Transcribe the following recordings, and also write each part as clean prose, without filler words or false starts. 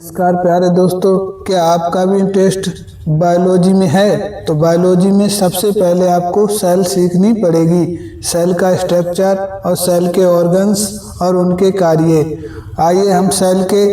नमस्कार प्यारे दोस्तों, क्या आपका भी इंटरेस्ट बायोलॉजी में है? तो बायोलॉजी में सबसे पहले आपको सेल सीखनी पड़ेगी, सेल का स्ट्रक्चर और सेल के ऑर्गन्स और उनके कार्य। आइए हम सेल के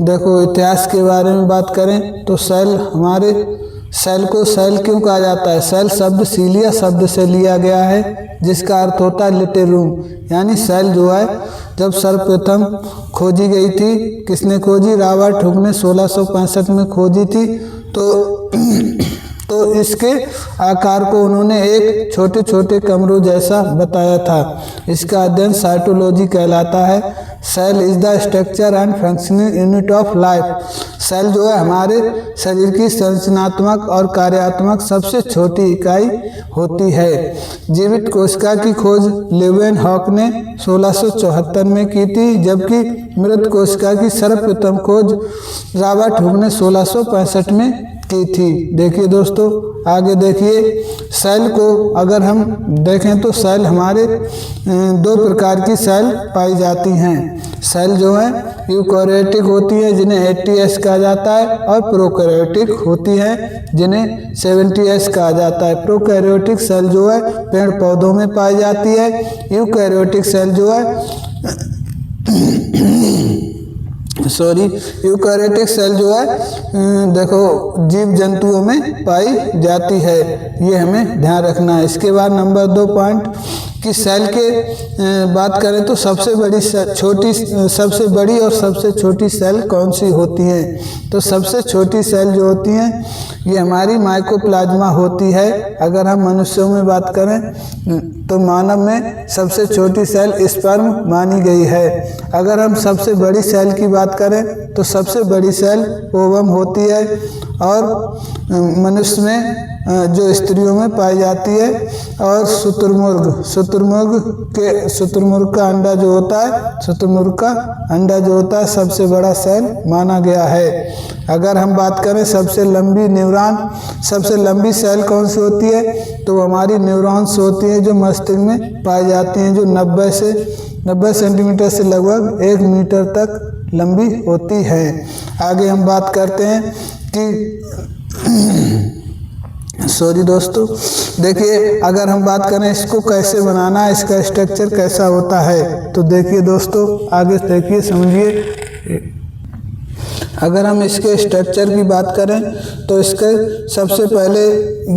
इतिहास के बारे में बात करें तो सेल को सेल क्यों कहा जाता है? सेल शब्द सीलिया शब्द से लिया गया है जिसका अर्थ होता है लिटिल रूम। यानी सेल जो है जब सर्वप्रथम खोजी गई थी, किसने खोजी? रॉबर्ट हुक ने 1665 में खोजी थी। तो इसके आकार को उन्होंने एक छोटे छोटे कमरों जैसा बताया था। इसका अध्ययन साइटोलॉजी कहलाता है। Cell is the structure and functioning unit of life. Cell जो है हमारे शरीर की संरचनात्मक और कार्यात्मक सबसे छोटी इकाई होती है। जीवित कोशिका की खोज लेवेनहॉक ने 1674 में की थी, जबकि मृत कोशिका की सर्वप्रथम खोज रॉबर्ट हुक ने 1665 में की थी। देखिए दोस्तों, आगे देखिए, सेल को अगर हम देखें तो सेल हमारे दो प्रकार की सेल पाई जाती हैं। सेल जो है यूकैरियोटिक होती है जिन्हें 80S कहा जाता है, और प्रोकैरियोटिक होती है जिन्हें 70S कहा जाता है। प्रोकैरियोटिक सेल जो है पेड़ पौधों में पाई जाती है। यूकैरियोटिक सेल जो है यूकैरियोटिक सेल जो है जीव जंतुओं में पाई जाती है। ये हमें ध्यान रखना है। इसके बाद नंबर 2 पॉइंट कि सेल के बात करें तो सबसे बड़ी और सबसे छोटी सेल कौन सी होती है? तो सबसे छोटी सेल जो होती हैं ये हमारी माइकोप्लाज्मा होती है। अगर हम मनुष्यों में बात करें तो मानव में सबसे छोटी सेल स्पर्म मानी गई है। अगर हम सबसे बड़ी सेल की बात करें तो सबसे बड़ी सेल ओवम होती है, और मनुष्य में जो स्त्रियों में पाई जाती है। और शुतुरमुर्ग का अंडा जो होता है सबसे बड़ा सेल माना गया है। अगर हम बात करें सबसे लंबी सेल कौन सी होती है, तो हमारी न्यूरॉन्स होती है जो मस्तिष्क में पाई जाती हैं, जो 90 सेंटीमीटर से लगभग 1 मीटर तक लंबी होती है। आगे हम बात करते हैं कि दोस्तों देखिए, अगर हम बात करें इसको कैसे बनाना है, इसका स्ट्रक्चर कैसा होता है, तो देखिए दोस्तों, आगे देखिए, समझिए। अगर हम इसके स्ट्रक्चर की बात करें तो इसके सबसे पहले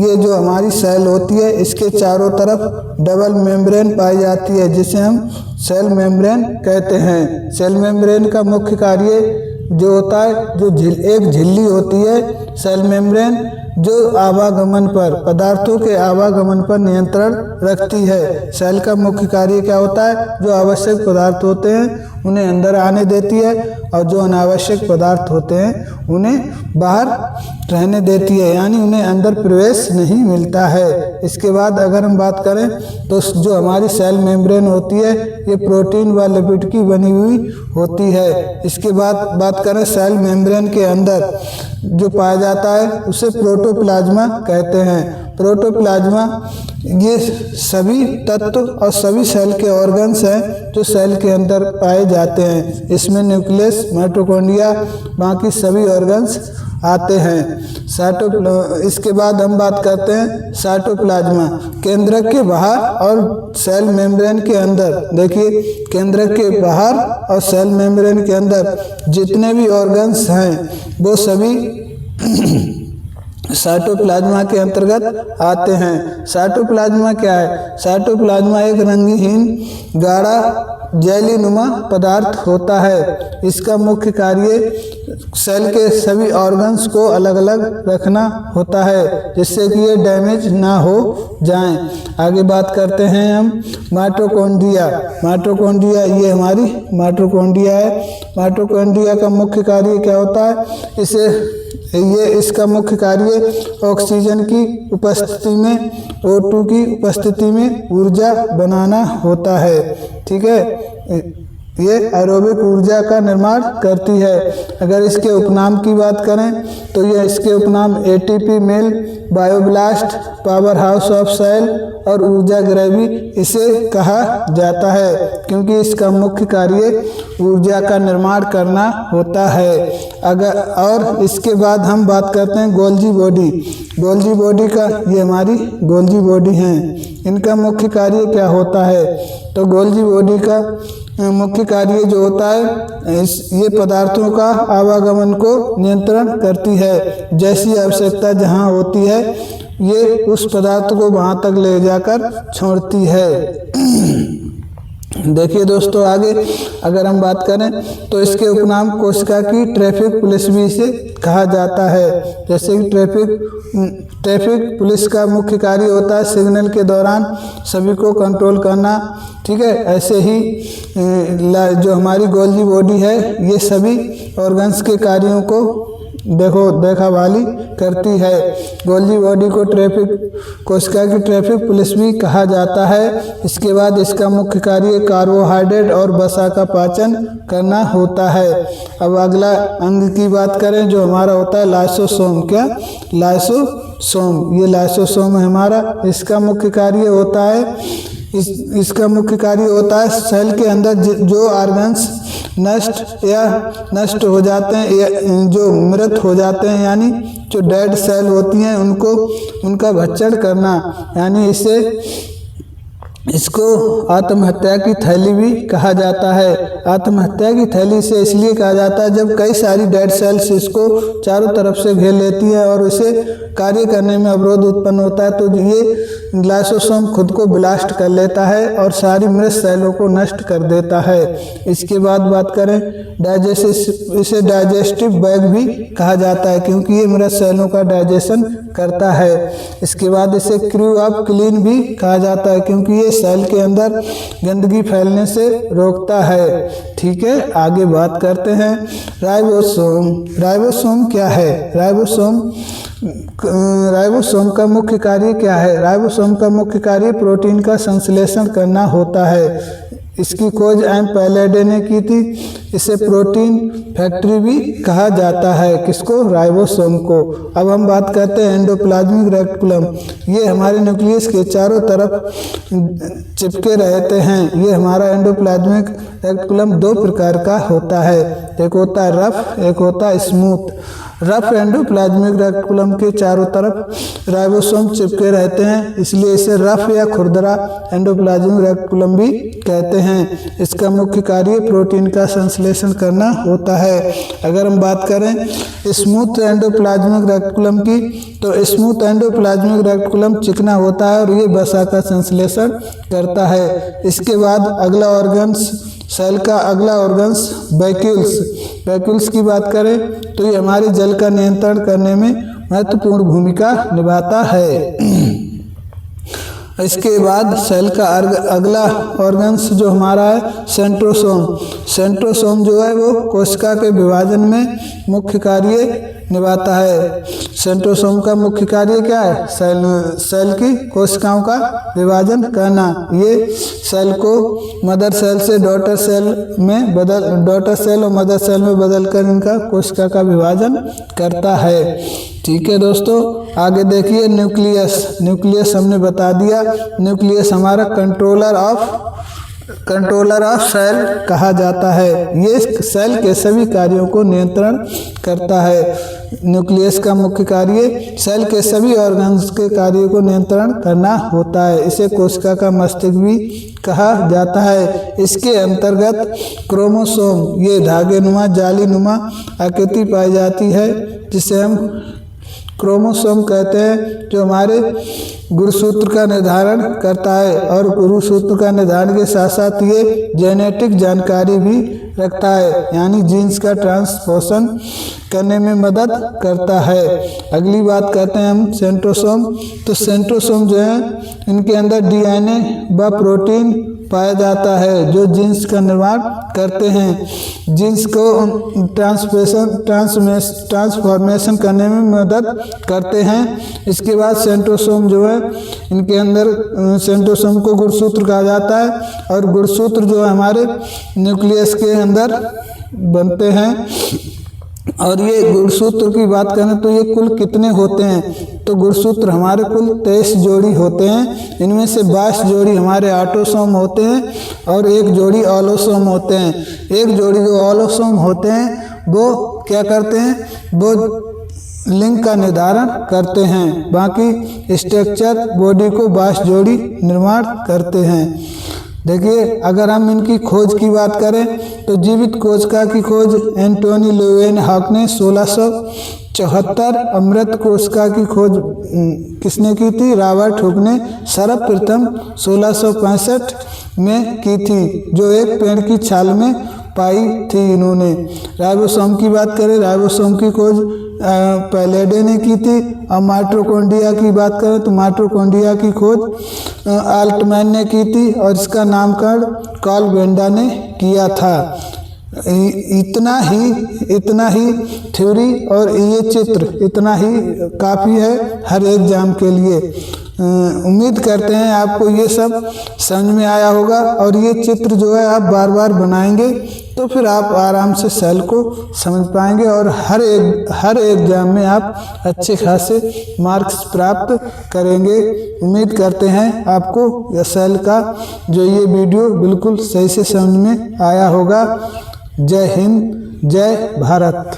ये जो हमारी सेल होती है इसके चारों तरफ डबल मेम्ब्रेन पाई जाती है, जिसे हम सेल मेम्ब्रेन कहते हैं। सेल मेम्ब्रेन का मुख्य कार्य जो होता है, एक झिल्ली होती है सेल मेम्ब्रेन, जो पदार्थों के आवागमन पर नियंत्रण रखती है। सेल का मुख्य कार्य क्या होता है? जो आवश्यक पदार्थ होते हैं उन्हें अंदर आने देती है, और जो अनावश्यक पदार्थ होते हैं उन्हें बाहर रहने देती है, यानी उन्हें अंदर प्रवेश नहीं मिलता है। इसके बाद अगर हम बात करें तो जो हमारी सेल मेम्ब्रेन होती है ये प्रोटीन व लिपिड की बनी हुई होती है। इसके बाद बात करें सेल मेम्ब्रेन के अंदर जो पाया जाता है उसे प्रोटोप्लाज्मा कहते हैं। प्रोटोप्लाज्मा ये सभी तत्व और सभी सेल के ऑर्गन्स हैं जो सेल के अंदर पाए जाते हैं। इसमें न्यूक्लियस, माइटोकॉन्ड्रिया, बाकी सभी ऑर्गन्स आते हैं। इसके बाद हम बात करते हैं साइटोप्लाज्मा। केंद्रक के बाहर और सेल मेम्ब्रेन के अंदर, देखिए, केंद्रक के बाहर और सेल मेम्ब्रेन के अंदर जितने भी ऑर्गन्स हैं वो सभी साइटोप्लाज्मा के अंतर्गत आते हैं। साइटोप्लाज्मा क्या है? साइटोप्लाज्मा एक रंगहीन गाढ़ा जेलीनुमा पदार्थ होता है। इसका मुख्य कार्य सेल के सभी ऑर्गन्स को अलग अलग रखना होता है, जिससे कि ये डैमेज ना हो जाएं। आगे बात करते हैं हम माइटोकॉन्ड्रिया। ये हमारी माइटोकॉन्ड्रिया है। माइटोकॉन्ड्रिया का मुख्य कार्य क्या होता है? इसका मुख्य कार्य ऑक्सीजन की उपस्थिति में, O2 की उपस्थिति में ऊर्जा बनाना होता है। ठीक है। ये एरोबिक ऊर्जा का निर्माण करती है। अगर इसके उपनाम की बात करें तो यह इसके उपनाम ATP mill, bioblast, power house of cell और ऊर्जा गृह भी इसे कहा जाता है, क्योंकि इसका मुख्य कार्य ऊर्जा का निर्माण करना होता है। अगर और इसके बाद हम बात करते हैं गोल्जी बॉडी। गोल्जी बॉडी का, ये हमारी गोल्जी बॉडी हैं, इनका मुख्य कार्य क्या होता है? तो गोल्जी बॉडी का मुख्य कार्य जो होता है, ये पदार्थों का आवागमन को नियंत्रण करती है। जैसी आवश्यकता जहाँ होती है ये उस पदार्थ को वहाँ तक ले जाकर छोड़ती है। देखिए दोस्तों, आगे अगर हम बात करें तो इसके उपनाम कोशिका की ट्रैफिक पुलिस भी इसे कहा जाता है। जैसे कि ट्रैफिक पुलिस का मुख्य कार्य होता है सिग्नल के दौरान सभी को कंट्रोल करना, ठीक है। ऐसे ही जो हमारी गोल्जी बॉडी है ये सभी ऑर्गन्स के कार्यों को देखा वाली करती है। गोल्जी बॉडी को कोशिका की ट्रैफिक पुलिस भी कहा जाता है। इसके बाद इसका मुख्य कार्य कार्बोहाइड्रेट और वसा का पाचन करना होता है। अब अगला अंग की बात करें जो हमारा होता है लाइसोसोम। क्या? लाइसोसोम। ये लाइसोसोम है हमारा। इसका मुख्य कार्य होता है इसका मुख्य कार्य होता है सेल के अंदर जो ऑर्गन्स नष्ट हो जाते हैं या जो मृत हो जाते हैं, यानी जो डेड सेल होती हैं उनका भक्षण करना, यानी इसको आत्महत्या की थैली भी कहा जाता है। आत्महत्या की थैली से इसलिए कहा जाता है जब कई सारी डेड सेल्स इसको चारों तरफ से घेर लेती है और इसे कार्य करने में अवरोध उत्पन्न होता है, तो ये लाइसोसोम खुद को ब्लास्ट कर लेता है और सारी मृत सेलों को नष्ट कर देता है। इसके बाद बात करें इसे डाइजेस्टिव बैग भी कहा जाता है, क्योंकि ये मृत सेलों का डाइजेशन करता है। इसके बाद इसे क्रू ऑफ क्लीन भी कहा जाता है, क्योंकि ये सेल के अंदर गंदगी फैलने से रोकता है। ठीक है, आगे बात करते हैं राइबोसोम। राइबोसोम क्या है? राइबोसोम का मुख्य कार्य क्या है? राइबोसोम का मुख्य कार्य प्रोटीन का संश्लेषण करना होता है। इसकी खोज एम पैलेडे ने की थी। इसे प्रोटीन फैक्ट्री भी कहा जाता है। किसको? राइबोसोम को। अब हम बात करते हैं एंडोप्लाज्मिक रेटिकुलम। ये हमारे न्यूक्लियस के चारों तरफ चिपके रहते हैं। ये हमारा एंडोप्लाज्मिक रेटिकुलम दो प्रकार का होता है, एक होता है रफ, एक होता है स्मूथ। रफ एंडोप्लाज्मिक रेटिकुलम के चारों तरफ राइबोसोम चिपके रहते हैं, इसलिए इसे रफ या खुरदरा एंडोप्लाज्मिक रेटिकुलम भी कहते हैं। इसका मुख्य कार्य प्रोटीन का संश्लेषण करना होता है। अगर हम बात करें स्मूथ एंडोप्लाज्मिक रेटिकुलम की, तो स्मूथ एंडोप्लाज्मिक रेटिकुलम चिकना होता है और ये वसा का संश्लेषण करता है। इसके बाद अगला ऑर्गन्स, सेल का अगला ऑर्गन्स वैक्यूल्स की बात करें तो ये हमारे जल का नियंत्रण करने में महत्वपूर्ण भूमिका निभाता है। इसके बाद सेल का अगला ऑर्गन्स जो हमारा है सेंट्रोसोम। सेंट्रोसोम जो है वो कोशिका के विभाजन में मुख्य कार्य निभाता है। सेंट्रोसोम का मुख्य कार्य क्या है? सेल की कोशिकाओं का विभाजन करना। ये सेल को मदर सेल से डॉटर सेल और मदर सेल में बदलकर इनका कोशिका का विभाजन करता है। ठीक है दोस्तों, आगे देखिए न्यूक्लियस हमने बता दिया। न्यूक्लियस हमारा कंट्रोलर ऑफ सेल कहा जाता है। ये सेल के सभी कार्यों को नियंत्रण करता है। न्यूक्लियस का मुख्य कार्य सेल के सभी ऑर्गन्स के कार्यों को नियंत्रण करना होता है। इसे कोशिका का मस्तिष्क भी कहा जाता है। इसके अंतर्गत क्रोमोसोम, ये धागेनुमा जालीनुमा आकृति पाई जाती है, जिसे हम क्रोमोसोम कहते हैं, जो हमारे गुणसूत्र का निर्धारण करता है। और गुणसूत्र का निर्धारण के साथ साथ ये जेनेटिक जानकारी भी रखता है, यानी जीन्स का ट्रांसपोर्शन करने में मदद करता है। अगली बात करते हैं हम सेंट्रोसोम। तो सेंट्रोसोम जो है इनके अंदर डीएनए व प्रोटीन पाया जाता है जो जीन्स का निर्माण करते हैं, जीन्स को ट्रांसफॉर्मेशन करने में मदद करते हैं। इसके बाद सेंट्रोसोम जो है, इनके अंदर सेंट्रोसोम को गुणसूत्र कहा जाता है और गुणसूत्र जो है हमारे न्यूक्लियस के अंदर बनते हैं। और ये गुणसूत्र की बात करें तो ये कुल कितने होते हैं, तो गुणसूत्र हमारे कुल 23 जोड़ी होते हैं। इनमें से 22 जोड़ी हमारे ऑटोसोम होते हैं और 1 जोड़ी ऑलोसोम होते हैं। 1 जोड़ी जो ऑलोसोम होते हैं वो क्या करते हैं, वो लिंग का निर्धारण करते हैं। बाकी स्ट्रक्चर बॉडी को 22 जोड़ी निर्माण करते हैं। देखिए, अगर हम इनकी खोज की बात करें तो जीवित कोशिका की खोज एंटोनी लेवेनहॉक ने 1674, अमृत कोशिका की खोज किसने की थी, रॉबर्ट हुक ने सर्वप्रथम 1665 में की थी, जो एक पेड़ की छाल में पाई थी इन्होंने। राइबोसोम की बात करें, राइबोसोम की खोज पैलेडे ने की थी। और माइटोकॉन्ड्रिया की बात करें तो माइटोकॉन्ड्रिया की खोज आल्टमैन ने की थी और इसका नामकरण कार्ल बेंडा ने किया था। इतना ही थ्योरी और ये चित्र इतना ही काफ़ी है हर एग्जाम के लिए। उम्मीद करते हैं आपको ये सब समझ में आया होगा और ये चित्र जो है आप बार बार बनाएंगे तो फिर आप आराम से सेल को समझ पाएंगे और हर एग्जाम में आप अच्छे खासे मार्क्स प्राप्त करेंगे। उम्मीद करते हैं आपको सेल का जो ये वीडियो बिल्कुल सही से समझ में आया होगा। जय हिंद, जय भारत।